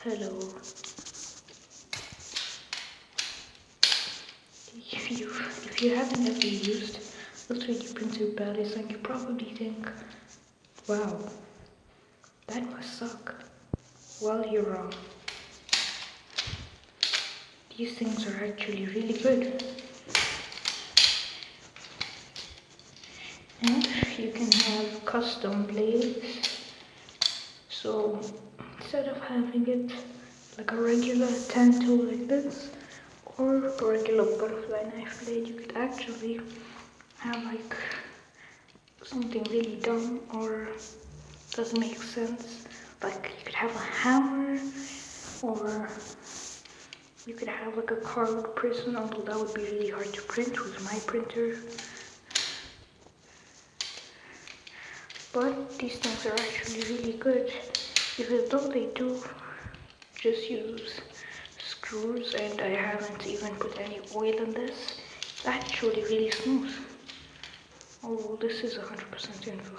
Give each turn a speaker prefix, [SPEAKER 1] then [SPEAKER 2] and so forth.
[SPEAKER 1] Hello. If you haven't ever used a 3D printed balisong, you probably think, wow, that must suck. Well, you're wrong. These things are actually really good. And you can have custom blades. So instead of having it like a regular tan tool like this, or a regular butterfly knife blade, you could actually have like something really dumb or doesn't make sense. Like you could have a hammer, or you could have like a carved prison, although that would be really hard to print with my printer. But these things are actually really good, even though they do just use screws, and I haven't even put any oil in this. It's actually really smooth. Oh, this is 100% info.